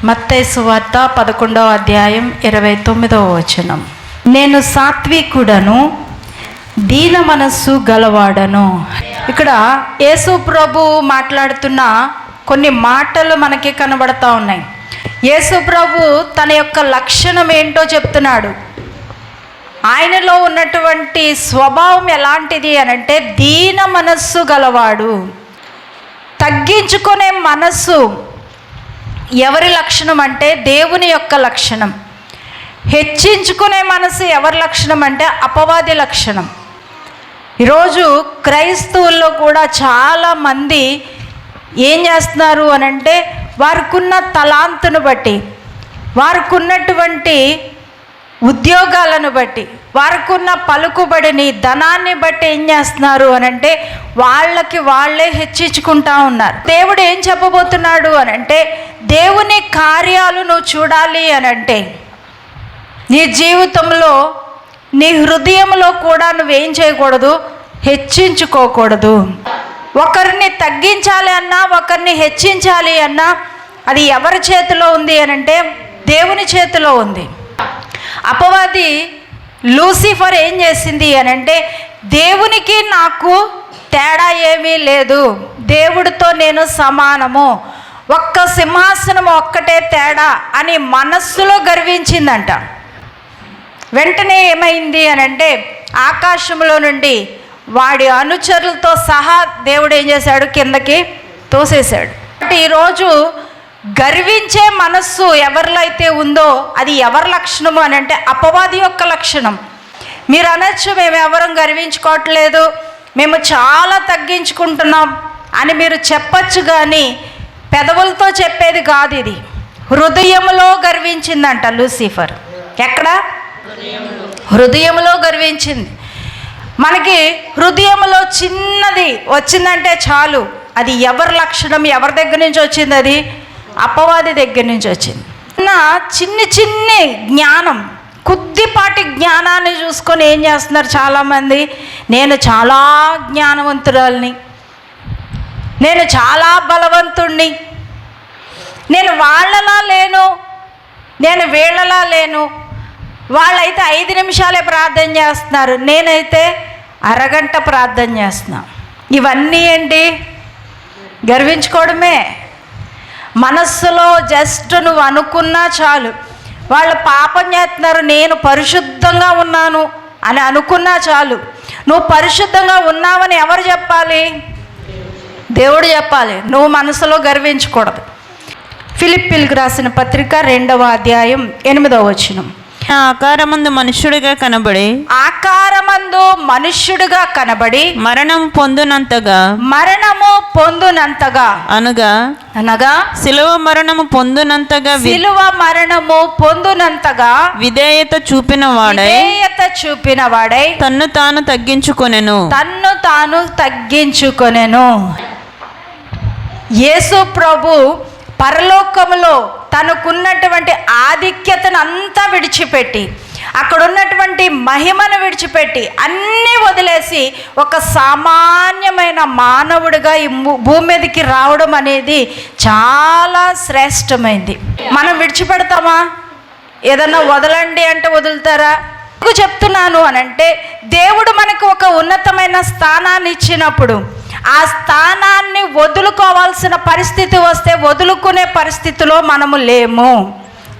మత్తయి సువార్త 11వ అధ్యాయం 29వ వచనం. నేను సాత్వికుడను, దీన మనస్సు గలవాడను. ఇక్కడ యేసు ప్రభు మాట్లాడుతున్న కొన్ని మాటలు మనకి కనబడతా ఉన్నాయి. యేసు ప్రభు తన యొక్క లక్షణం ఏంటో చెప్తున్నాడు. ఆయనలో ఉన్నటువంటి స్వభావం ఎలాంటిది అనంటే దీన మనస్సు గలవాడు. తగ్గించుకునే మనస్సు ఎవరి లక్షణం అంటే దేవుని యొక్క లక్షణం. హెచ్చించుకునే మనసు ఎవరి లక్షణం అంటే అపవాది లక్షణం. ఈరోజు క్రైస్తవుల్లో కూడా చాలామంది ఏం చేస్తున్నారు అనంటే వారికున్న తలాంతును బట్టి, వారికి ఉన్నటువంటి ఉద్యోగాలను బట్టి, వారికి ఉన్న పలుకుబడిని, ధనాన్ని బట్టి ఏం చేస్తున్నారు అనంటే వాళ్ళకి వాళ్ళే హెచ్చించుకుంటా ఉన్నారు. దేవుడు ఏం చెప్పబోతున్నాడు అనంటే దేవుని కార్యాలు నువ్వు చూడాలి అనంటే నీ జీవితంలో, నీ హృదయంలో కూడా నువ్వేం చేయకూడదు, హెచ్చించుకోకూడదు. ఒకరిని తగ్గించాలి అన్నా, ఒకరిని హెచ్చించాలి అన్నా అది ఎవరి చేతిలో ఉంది అనంటే దేవుని చేతిలో ఉంది. అపవాది లూసిఫర్ ఏం చేసింది అనంటే దేవునికి నాకు తేడా ఏమీ లేదు, దేవుడితో నేను సమానము, ఒక్క సింహాసనం ఒక్కటే తేడా అని మనస్సులో గర్వించిందంట. వెంటనే ఏమైంది అనంటే ఆకాశంలో నుండి వాడి అనుచరులతో సహా దేవుడు ఏం చేశాడు, కిందకి తోసేశాడు. అంటే ఈరోజు గర్వించే మనస్సు ఎవరిలో అయితే ఉందో అది ఎవరి లక్షణము అని అంటే అపవాది యొక్క లక్షణం. మీరు అనొచ్చు మేము ఎవరం గర్వించుకోవట్లేదు, మేము చాలా తగ్గించుకుంటున్నాం అని మీరు చెప్పచ్చు, కానీ పెదవులతో చెప్పేది కాదు. ఇది హృదయంలో గర్వించిందంట లూసిఫర్. ఎక్కడ? హృదయంలో గర్వించింది. మనకి హృదయంలో చిన్నది వచ్చిందంటే చాలు, అది ఎవరి లక్షణం, ఎవరి దగ్గర నుంచి వచ్చింది, అది అపవాది దగ్గర నుంచి వచ్చింది. చిన్ని జ్ఞానం, కొద్దిపాటి జ్ఞానాన్ని చూసుకొని ఏం చేస్తున్నారు చాలామంది, నేను చాలా జ్ఞానవంతురాల్ని, నేను చాలా బలవంతుణ్ణి, నేను వాళ్ళలా లేను, నేను వీళ్ళలా లేను, వాళ్ళైతే 5 నిమిషాలే ప్రార్థన చేస్తున్నారు, నేనైతే అరగంట ప్రార్థన చేస్తున్నాను. ఇవన్నీ ఏంటి? గర్వించుకోవడమే. మనస్సులో జస్ట్ నువ్వు అనుకున్నా చాలు, వాళ్ళు పాపం చేస్తున్నారు, నేను పరిశుద్ధంగా ఉన్నాను అని అనుకున్నా చాలు. నువ్వు పరిశుద్ధంగా ఉన్నావని ఎవరు చెప్పాలి? దేవుడు చెప్పాలి. నువ్వు మనసులో గర్వించకూడదు. ఫిలిప్పీలకు రాసిన పత్రిక 2వ అధ్యాయం 8వ వచనం. ఆకారమందు మనుష్యుడిగా కనబడి మరణము పొందునంతగా అనగా శిలువ మరణము పొందునంతగా విధేయత చూపిన వాడై తన్ను తాను తగ్గించుకొనెను. యేసు ప్రభు పరలోకములో తనకున్నటువంటి ఆధిక్యతను అంతా విడిచిపెట్టి, అక్కడ ఉన్నటువంటి మహిమను విడిచిపెట్టి అన్నీ వదిలేసి ఒక సామాన్యమైన మానవుడిగా ఈ భూమి మీదకి రావడం అనేది చాలా శ్రేష్టమైంది. మనం విడిచిపెడతామా? ఏదన్నా వదలండి అంటే వదులుతారా? ఎందుకు చెప్తున్నాను అనంటే దేవుడు మనకు ఒక ఉన్నతమైన స్థానాన్ని ఇచ్చినప్పుడు ఆ స్థానాన్ని వదులుకోవాల్సిన పరిస్థితి వస్తే వదులుకునే పరిస్థితిలో మనము లేము.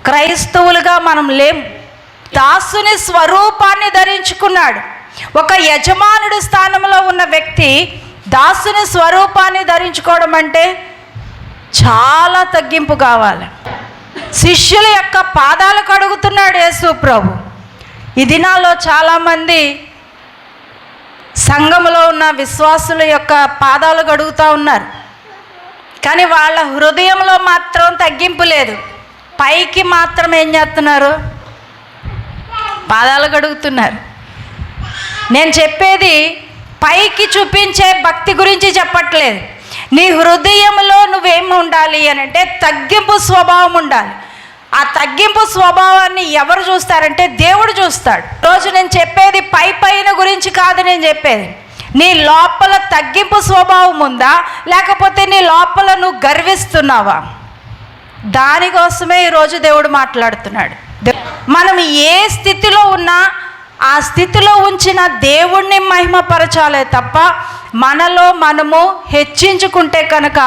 క్రైస్తవులుగా మనం లేము. దాసుని స్వరూపాన్ని ధరించుకున్నాడు. ఒక యజమానుడి స్థానంలో ఉన్న వ్యక్తి దాసుని స్వరూపాన్ని ధరించుకోవడం అంటే చాలా తగ్గింపు కావాలి. శిష్యుల యొక్క పాదాలు కడుగుతున్నాడు యేసు ప్రభు. ఈ దినాల్లో చాలామంది సంఘములో ఉన్న విశ్వాసుల యొక్క పాదాలు కడుగుతూ ఉన్నారు, కానీ వాళ్ళ హృదయంలో మాత్రం తగ్గింపు లేదు. పైకి మాత్రం ఏం చేస్తున్నారు? పాదాలు కడుగుతున్నారు. నేను చెప్పేది పైకి చూపించే భక్తి గురించి చెప్పట్లేదు. నీ హృదయంలో నువ్వేమి ఉండాలి అనంటే తగ్గింపు స్వభావం ఉండాలి. ఆ తగ్గింపు స్వభావాన్ని ఎవరు చూస్తారంటే దేవుడు చూస్తాడు. రోజు నేను చెప్పేది పైన గురించి కాదు, నేను చెప్పేది నీ లోపల తగ్గింపు స్వభావం ఉందా, లేకపోతే నీ లోపల నువ్వు గర్విస్తున్నావా? దానికోసమే ఈరోజు దేవుడు మాట్లాడుతున్నాడు. మనం ఏ స్థితిలో ఉన్నా ఆ స్థితిలో ఉంచిన దేవుణ్ణి మహిమపరచాలే తప్ప మనలో మనము హెచ్చించుకుంటే కనుక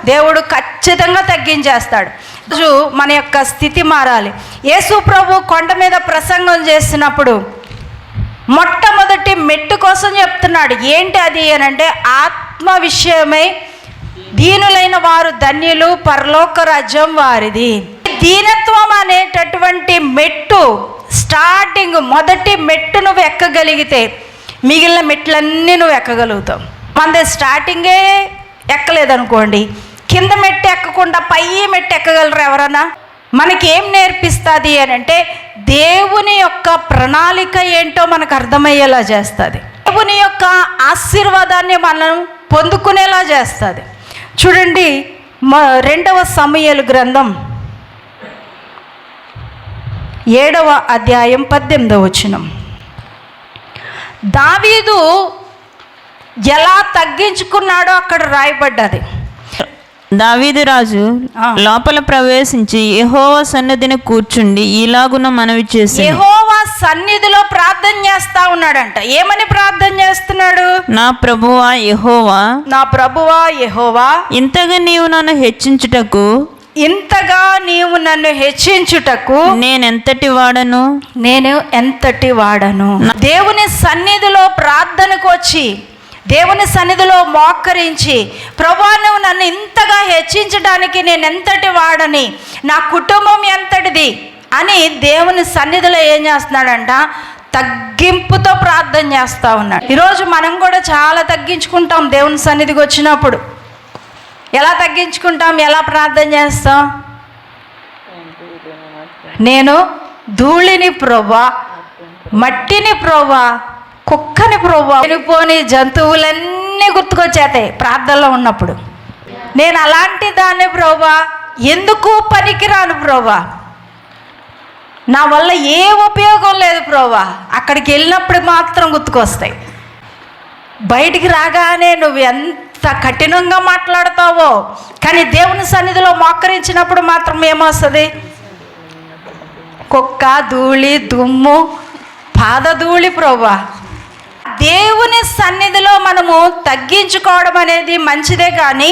దేవుడు ఖచ్చితంగా తగ్గించేస్తాడు. రోజు మన యొక్క స్థితి మారాలి. యేసు ప్రభు కొండ మీద ప్రసంగం చేసినప్పుడు మొట్టమొదటి మెట్టు కోసం చెప్తున్నాడు. ఏంటి అది అని అంటే, ఆత్మ విషయమై దీనులైన వారు ధన్యులు, పరలోక రాజ్యం వారిది. దీనత్వం అనేటటువంటి మెట్టు స్టార్టింగ్, మొదటి మెట్టు నువ్వు ఎక్కగలిగితే మిగిలిన మెట్లన్నీ నువ్వు ఎక్కగలుగుతావు. మనది స్టార్టింగే ఎక్కలేదనుకోండి, కింద మెట్టు ఎక్కకుండా పై మెట్టు ఎక్కగలరు ఎవరన్నా? మనకేం నేర్పిస్తుంది అని అంటే, దేవుని యొక్క ప్రణాళిక ఏంటో మనకు అర్థమయ్యేలా చేస్తుంది. దేవుని యొక్క ఆశీర్వాదాన్ని మనం పొందుకునేలా చేస్తుంది. చూడండి, 2వ సమూయేలు గ్రంథం 7వ అధ్యాయం 18వ వచనం. దావీదు ఎలా తగ్గించుకున్నాడో అక్కడ రాయబడ్డది. దావీదు రాజు లోపల ప్రవేశించి యెహోవా సన్నిధిని కూర్చుండి ఇలాగున మనవి చేసి, యెహోవా సన్నిధిలో ప్రార్థన చేస్తా ఉన్నాడంట. ఏమని ప్రార్థన చేస్తున్నాడు? నా ప్రభువా యెహోవా, నా ప్రభువా యెహోవా, ఇంతగా నీవు నన్ను హెచ్చించుటకు నేనెంతటి వాడను. దేవుని సన్నిధిలో ప్రార్థనకు వచ్చి, దేవుని సన్నిధిలో మోకరించి, ప్రభువా నువ్వు నన్ను ఇంతగా హెచ్చించడానికి నేను ఎంతటి వాడని, నా కుటుంబం ఎంతటిది అని దేవుని సన్నిధిలో ఏం చేస్తున్నాడంట? తగ్గింపుతో ప్రార్థన చేస్తూ ఉన్నాడు. ఈరోజు మనం కూడా చాలా తగ్గించుకుంటాం. దేవుని సన్నిధికి వచ్చినప్పుడు ఎలా తగ్గించుకుంటాం? ఎలా ప్రార్థన చేస్తాం? నేను ధూళిని ప్రభువా, మట్టిని ప్రభువా, కుక్కని ప్రభువా, చనిపోని జంతువులన్నీ గుర్తుకొచ్చేతాయి ప్రార్థనలో ఉన్నప్పుడు. నేను అలాంటి దాన్ని ప్రభువా, ఎందుకు పనికిరాను ప్రభువా, నా వల్ల ఏ ఉపయోగం లేదు ప్రభువా. అక్కడికి వెళ్ళినప్పుడు మాత్రం గుర్తుకొస్తాయి. బయటికి రాగానే నువ్వు ఎంత కఠినంగా మాట్లాడతావో, కానీ దేవుని సన్నిధిలో మోకరించినప్పుడు మాత్రం ఏమొస్తుంది? కుక్క, ధూళి, దుమ్ము, పాదధూళి ప్రభువా. దేవుని సన్నిధిలో మనము తగ్గించుకోవడం అనేది మంచిదే, కానీ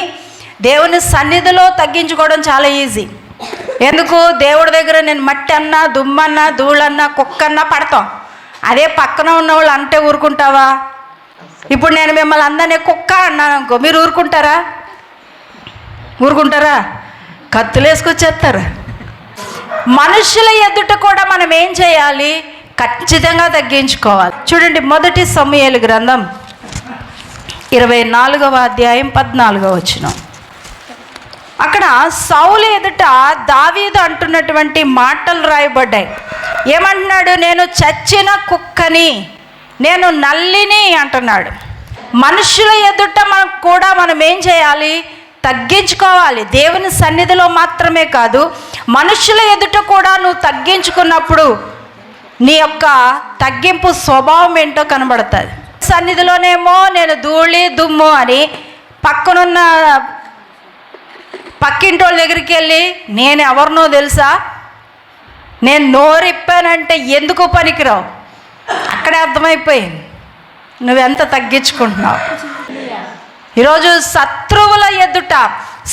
దేవుని సన్నిధిలో తగ్గించుకోవడం చాలా ఈజీ. ఎందుకు? దేవుడి దగ్గర నేను మట్టి అన్నా, దుమ్మన్నా, ధూళన్నా, కుక్కన్నా పడతాం. అదే పక్కన ఉన్న వాళ్ళు అంటే ఊరుకుంటావా? ఇప్పుడు నేను మిమ్మల్ని అందరినీ కుక్క అన్నాను అనుకో, మీరు ఊరుకుంటారా? కత్తులు వేసుకొచ్చేస్తారు. మనుషుల ఎదుట కూడా మనం ఏం చేయాలి? ఖచ్చితంగా తగ్గించుకోవాలి. చూడండి, 1 సమూయేలు గ్రంథం 24వ అధ్యాయం 14వ వచనం. అక్కడ సౌలు ఎదుట దావీదు అంటున్నటువంటి మాటలు రాయబడ్డాయి. ఏమంటున్నాడు? నేను చచ్చిన కుక్కని, నేను నల్లిని అంటున్నాడు. మనుషుల ఎదుట మనం ఏం చేయాలి? తగ్గించుకోవాలి. దేవుని సన్నిధిలో మాత్రమే కాదు, మనుషుల ఎదుట కూడా నువ్వు తగ్గించుకున్నప్పుడు నీ యొక్క తగ్గింపు స్వభావం ఏంటో కనబడుతుంది. సన్నిధిలోనేమో నేను ధూళి, దుమ్ము అని, పక్కనున్న పక్కింటోళ్ళ దగ్గరికి వెళ్ళి నేను ఎవరినో తెలుసా, నేను నోరిప్పానంటే ఎందుకు పనికిరావు. అక్కడే అర్థమైపోయింది నువ్వెంత తగ్గించుకుంటున్నావు. ఈరోజు శత్రువుల ఎదుట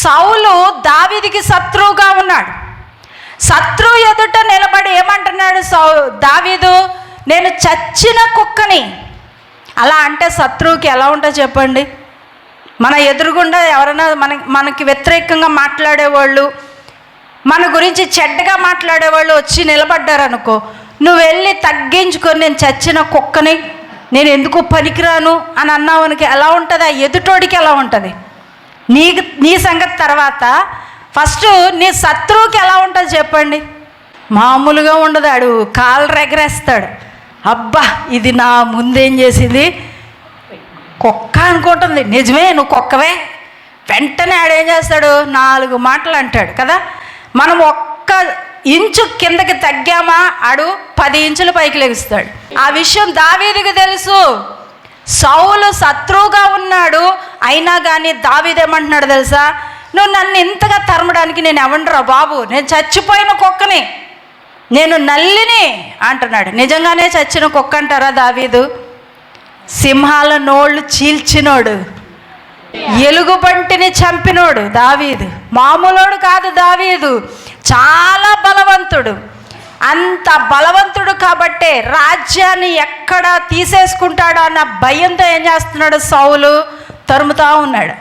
సౌలు దావీదుకి శత్రువుగా ఉన్నాడు. శత్రువు ఎదుట నిలబడి ఏమంటున్నాడు దావీదు? నేను చచ్చిన కుక్కని. అలా అంటే శత్రువుకి ఎలా ఉంటుందో చెప్పండి. మన ఎదురుగుండా ఎవరైనా మనకి వ్యతిరేకంగా మాట్లాడేవాళ్ళు, మన గురించి చెడ్డగా మాట్లాడేవాళ్ళు వచ్చి నిలబడ్డారనుకో, నువ్వు వెళ్ళి తగ్గించుకొని నేను చచ్చిన కుక్కని, నేను ఎందుకు పనికిరాను అని అన్నావనికి ఎలా ఉంటుంది? ఆ ఎదుటోడికి ఎలా ఉంటుంది? నీ సంగతి తర్వాత ఫస్ట్ నీ శత్రువుకి ఎలా ఉంటుంది చెప్పండి? మామూలుగా ఉండదు. ఆడు కాళ్ళు ఎగరేస్తాడు. అబ్బా ఇది నా ముందేం చేసింది, కుక్క అనుకుంటుంది. నిజమే, నువ్వు కుక్కవే. వెంటనే ఆడేం చేస్తాడు? 4 మాటలు అంటాడు కదా. మనం ఒక్క ఇంచు కిందకి తగ్గామా ఆడు 10 ఇంచులు పైకి లెగుస్తాడు. ఆ విషయం దావీదుకి తెలుసు. సౌలు శత్రువుగా ఉన్నాడు, అయినా కానీ దావీదు ఏమంటున్నాడు తెలుసా? నువ్వు నన్ను ఇంతగా తరమడానికి నేను ఎవరిరా బాబు, నేను చచ్చిపోయిన కుక్కని, నేను నల్లిని అంటున్నాడు. నిజంగానే చచ్చిన కుక్క అంటారా దావీదు? సింహాల నోళ్ళు చీల్చినోడు, ఎలుగుబంటిని చంపినోడు దావీదు. మామూలోడు కాదు దావీదు, చాలా బలవంతుడు. అంత బలవంతుడు కాబట్టే రాజ్యాన్ని ఎక్కడ తీసేసుకుంటాడో అన్న భయంతో ఏం చేస్తున్నాడు, సౌలు తరుముతా ఉన్నాడు.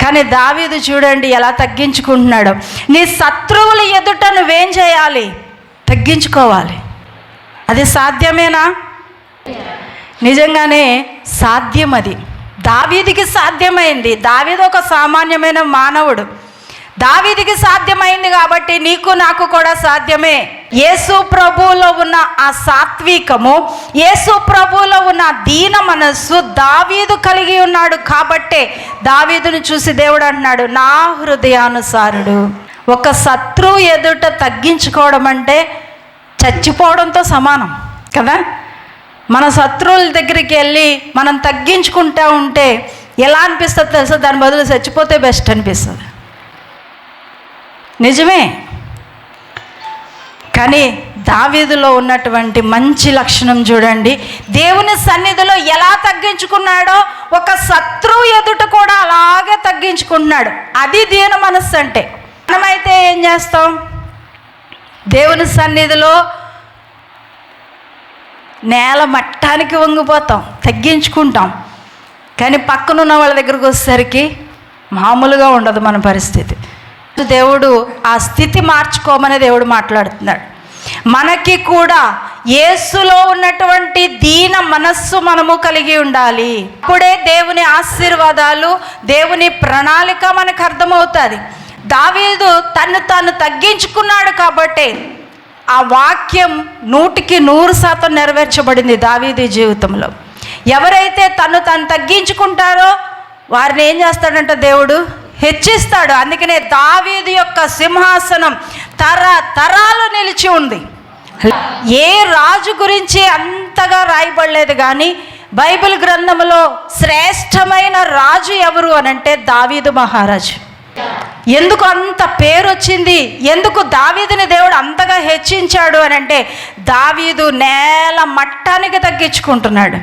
కానీ దావీదు చూడండి ఎలా తగ్గించుకుంటున్నాడు. నీ శత్రువుల ఎదుట నువ్వేం చేయాలి, తగ్గించుకోవాలి. అది సాధ్యమేనా? నిజంగానే సాధ్యం. అది దావీదుకి సాధ్యమైంది. దావీదు ఒక సామాన్యమైన మానవుడు. దావీదుకి సాధ్యమైంది కాబట్టి నీకు నాకు కూడా సాధ్యమే. యేసు ప్రభువులో ఉన్న ఆ సాత్వికము, యేసు ప్రభువులో ఉన్న దీన మనస్సు దావీదు కలిగి ఉన్నాడు. కాబట్టే దావీదుని చూసి దేవుడు అంటున్నాడు, నా హృదయానుసారుడు. ఒక శత్రువు ఎదుట తగ్గించుకోవడం అంటే చచ్చిపోవడంతో సమానం కదా. మన శత్రువుల దగ్గరికి వెళ్ళి మనం తగ్గించుకుంటూ ఉంటే ఎలా అనిపిస్తుంది తెలుసా? దాని బదులు చచ్చిపోతే బెస్ట్ అనిపిస్తుంది. నిజమే. కానీ దావీదులో ఉన్నటువంటి మంచి లక్షణం చూడండి. దేవుని సన్నిధిలో ఎలా తగ్గించుకున్నాడో ఒక శత్రువు ఎదుట కూడా అలాగే తగ్గించుకుంటున్నాడు. అది దీన మనస్సు అంటే. మనమైతే ఏం చేస్తాం? దేవుని సన్నిధిలో నేల మట్టానికి వంగిపోతాం, తగ్గించుకుంటాం. కానీ పక్కనున్న వాళ్ళ దగ్గరకు వచ్చేసరికి మామూలుగా ఉండదు మన పరిస్థితి. దేవుడు ఆ స్థితి మార్చుకోమని దేవుడు మాట్లాడుతున్నాడు. మనకి కూడా యేసులో ఉన్నటువంటి దీన మనస్సు మనము కలిగి ఉండాలి. అప్పుడే దేవుని ఆశీర్వాదాలు, దేవుని ప్రణాళిక మనకు అర్థమవుతుంది. దావీదు తను తాను తగ్గించుకున్నాడు కాబట్టి ఆ వాక్యం 100% నెరవేర్చబడింది దావీదు జీవితంలో. ఎవరైతే తను తగ్గించుకుంటారో వారిని ఏం చేస్తాడంట, దేవుడు హెచ్చిస్తాడు. అందుకనే దావీదు యొక్క సింహాసనం తరాలు నిలిచి ఉంది. ఏ రాజు గురించి అంతగా రాయబడలేదు, కానీ బైబిల్ గ్రంథంలో శ్రేష్టమైన రాజు ఎవరు అనంటే దావీదు మహారాజు. ఎందుకు అంత పేరు వచ్చింది, ఎందుకు దావీదుని దేవుడు అంతగా హెచ్చించాడు అనంటే దావీదు నేల మట్టానికి తగ్గించుకుంటున్నాడు.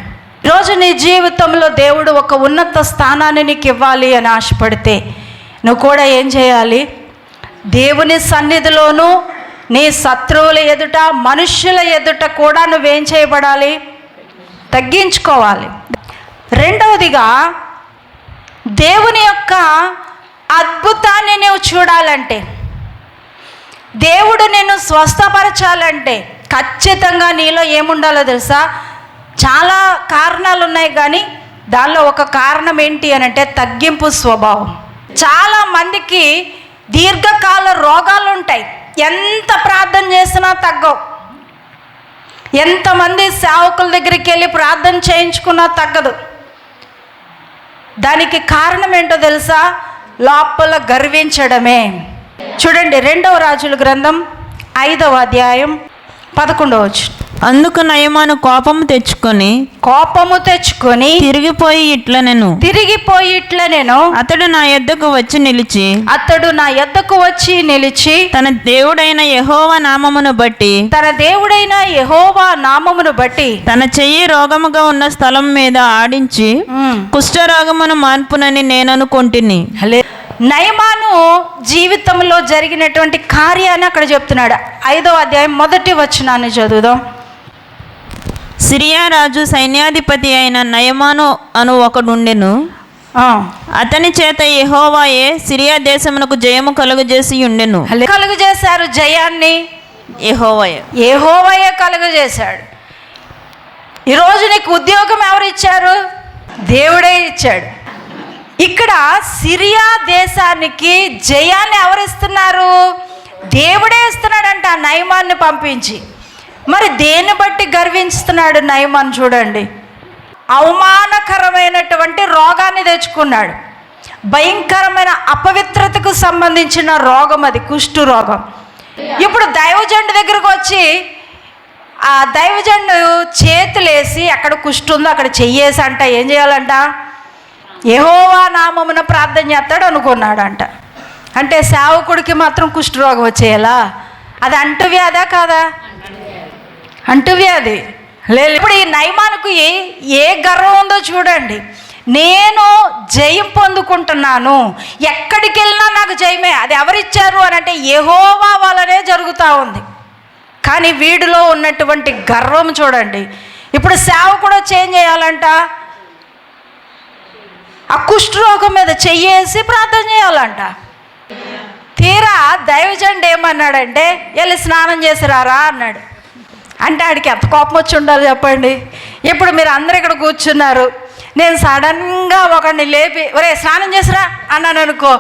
ఈరోజు నీ జీవితంలో దేవుడు ఒక ఉన్నత స్థానాన్ని నీకు ఇవ్వాలి అని ఆశపడితే నువ్వు కూడా ఏం చేయాలి? దేవుని సన్నిధిలోనూ నీ శత్రువుల ఎదుట, మనుష్యుల ఎదుట కూడా నువ్వేం చేయబడాలి? తగ్గించుకోవాలి. రెండవదిగా, దేవుని యొక్క అద్భుతాన్ని నువ్వు చూడాలంటే, దేవుడు నిన్ను స్వస్థపరచాలంటే ఖచ్చితంగా నీలో ఏముండాలో తెలుసా? చాలా కారణాలు ఉన్నాయి, కానీ దానిలో ఒక కారణం ఏంటి అని అంటే తగ్గింపు స్వభావం. చాలా మందికి దీర్ఘకాల రోగాలు ఉంటాయి, ఎంత ప్రార్థన చేసినా తగ్గవు. ఎంతమంది సేవకుల దగ్గరికి వెళ్ళి ప్రార్థన చేయించుకున్నా తగ్గదు. దానికి కారణం ఏంటో తెలుసా? లోపల గర్వించడమే. చూడండి, 2వ రాజుల గ్రంథం 5వ అధ్యాయం 11వ వచనం. అందుకు నయమాను కోపము తెచ్చుకొని తిరిగిపోయి ఇట్ల నేను అతడు నా యొద్దకు వచ్చి నిలిచి తన దేవుడైన యెహోవా నామమును బట్టి తన చెయ్యి రోగముగా ఉన్న స్థలం మీద ఆడించి కుష్ఠరోగమును మాన్పునని నేను అనుకొంటిని. నయమాను జీవితంలో జరిగినటువంటి కార్యాన్ని అక్కడ చెప్తున్నాడు. 5వ అధ్యాయం 1వ వచనాన్ని చదువుదాం. సిరియా రాజు సైన్యాధిపతి అయిన నయమాను అను ఒకడుండెను. అతని చేత యెహోవాయే సిరియా దేశమునకు జయము కలుగజేసి ఉండెను. కలుగజేశారు జయాన్ని, యెహోవాయే కలుగజేశాడు. ఈరోజు నీకు ఉద్యోగం ఎవరు ఇచ్చారు? దేవుడే ఇచ్చాడు. ఇక్కడ సిరియా దేశానికి జయాన్ని ఎవరిస్తున్నారు? దేవుడే ఇస్తున్నాడంట నయమాన్ని పంపించి. మరి దేన్ని బట్టి గర్విస్తున్నాడు నయమాన్? చూడండి, అవమానకరమైనటువంటి రోగాన్ని తెచ్చుకున్నాడు. భయంకరమైన అపవిత్రతకు సంబంధించిన రోగం అది, కుష్టు రోగం. ఇప్పుడు దైవజండు దగ్గరకు వచ్చి ఆ దైవజండు చేతులేసి అక్కడ కుష్టు ఉందో అక్కడ చెయ్యేసి అంట ఏం చేయాలంట? యెహోవా నామమున ప్రార్థన చేస్తాడు అనుకున్నాడంట. అంటే సేవకుడికి మాత్రం కుష్ఠరోగం వచ్చేయాలా? అది అంటువ్యాధా కాదా? అంటువ్యాధి. లేదు. ఇప్పుడు ఈ నయమానుకు ఏ గర్వం ఉందో చూడండి. నేను జయం పొందుకుంటున్నాను, ఎక్కడికి వెళ్ళినా నాకు జయమే. అది ఎవరిచ్చారు అని అంటే యెహోవా వల్లనే జరుగుతూ ఉంది. కానీ వీడిలో ఉన్నటువంటి గర్వం చూడండి. ఇప్పుడు సేవకుడు చేంజ్ చేయాలంట, ఆ కుష్ఠరోగం మీద చెయ్యేసి ప్రార్థన చేయాలంట. తీరా దైవజనుడు ఏమన్నాడంటే వెళ్ళి స్నానం చేసిరారా అన్నాడు. అంటే ఆడికి ఎంత కోపం వచ్చి ఉండాలి చెప్పండి. ఇప్పుడు మీరు అందరు ఇక్కడ కూర్చున్నారు, నేను సడన్గా ఒకడిని లేపి ఒరే స్నానం చేసిరా అన్నాను అనుకో,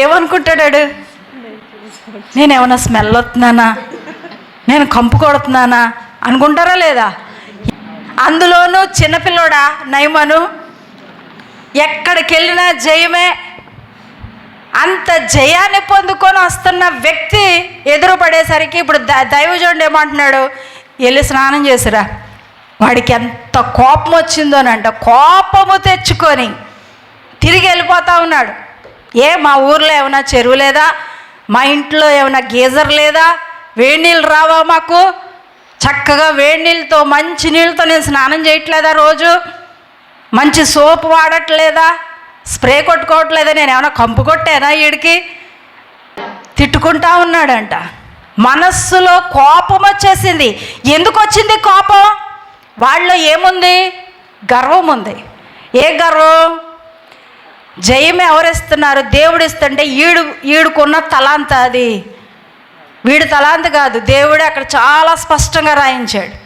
ఏమనుకుంటాడాడు? నేనేమన్నా స్మెల్ వస్తున్నానా, నేను కంపు కొడుతున్నానా అనుకుంటారా లేదా? అందులోనూ చిన్నపిల్లోడా నయమను, ఎక్కడికి వెళ్ళినా జయమే. అంత జయాన్ని పొందుకొని వస్తున్న వ్యక్తి ఎదురు పడేసరికి ఇప్పుడు దైవజనుడు ఏమంటున్నాడు, వెళ్ళి స్నానం చేసిరా. వాడికి ఎంత కోపం వచ్చిందోనంట. కోపము తెచ్చుకొని తిరిగి వెళ్ళిపోతా ఉన్నాడు. మా ఊర్లో ఏమైనా చెరువు లేదా, మా ఇంట్లో ఏమైనా గీజర్ లేదా, వేడి నీళ్ళు రావా మాకు? చక్కగా వేడి నీళ్ళతో మంచి నీళ్ళతో నేను స్నానం చేయట్లేదా? రోజు మంచి సోప్ వాడట్లేదా? స్ప్రే కొట్టుకోవట్లేదా? నేను ఏమైనా కంపు కొట్టానా? వీడికి తిట్టుకుంటా ఉన్నాడంట. మనస్సులో కోపం వచ్చేసింది. ఎందుకు వచ్చింది కోపం? వాళ్ళలో ఏముంది? గర్వం ఉంది. ఏ గర్వం? జయం ఎవరిస్తున్నారు? దేవుడు ఇస్తుంటే ఈడుకున్న తలాంత అది, వీడు తలాంత కాదు. దేవుడు అక్కడ చాలా స్పష్టంగా రాయించాడు,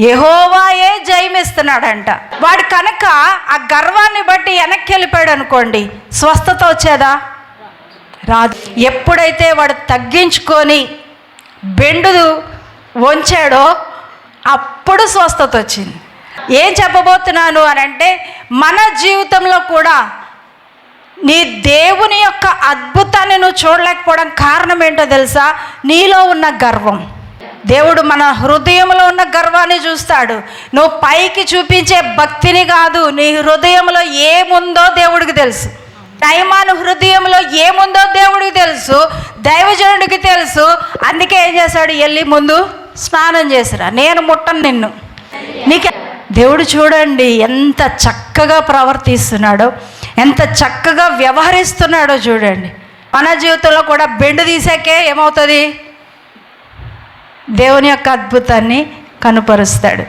యెహోవాయే జయం ఇస్తున్నాడంట. వాడు కనుక ఆ గర్వాన్ని బట్టి వెనక్కి వెళ్ళిపోయాడు అనుకోండి, స్వస్థత వచ్చేదా? రాదు. ఎప్పుడైతే వాడు తగ్గించుకొని బెండు వంచాడో అప్పుడు స్వస్థత వచ్చింది. ఏం చెప్పబోతున్నాను అని అంటే, మన జీవితంలో కూడా నీ దేవుని యొక్క అద్భుతాన్ని నువ్వు చూడలేకపోవడం కారణం ఏంటో తెలుసా? నీలో ఉన్న గర్వం. దేవుడు మన హృదయంలో ఉన్న గర్వాన్ని చూస్తాడు. నువ్వు పైకి చూపించే భక్తిని కాదు, నీ హృదయంలో ఏముందో దేవుడికి తెలుసు. నయమాను హృదయంలో ఏముందో దేవుడికి తెలుసు, దైవజనుడికి తెలుసు. అందుకే ఏం చేశాడు? వెళ్ళి ముందు స్నానం చేసిరా, నేను ముట్టను నిన్ను. నీకే దేవుడు చూడండి ఎంత చక్కగా ప్రవర్తిస్తున్నాడో, ఎంత చక్కగా వ్యవహరిస్తున్నాడో చూడండి. మన జీవితంలో కూడా బెండు తీసాకే ఏమవుతుంది? దేవుని యొక్క అద్భుతాన్ని కనుపరుస్తాడు.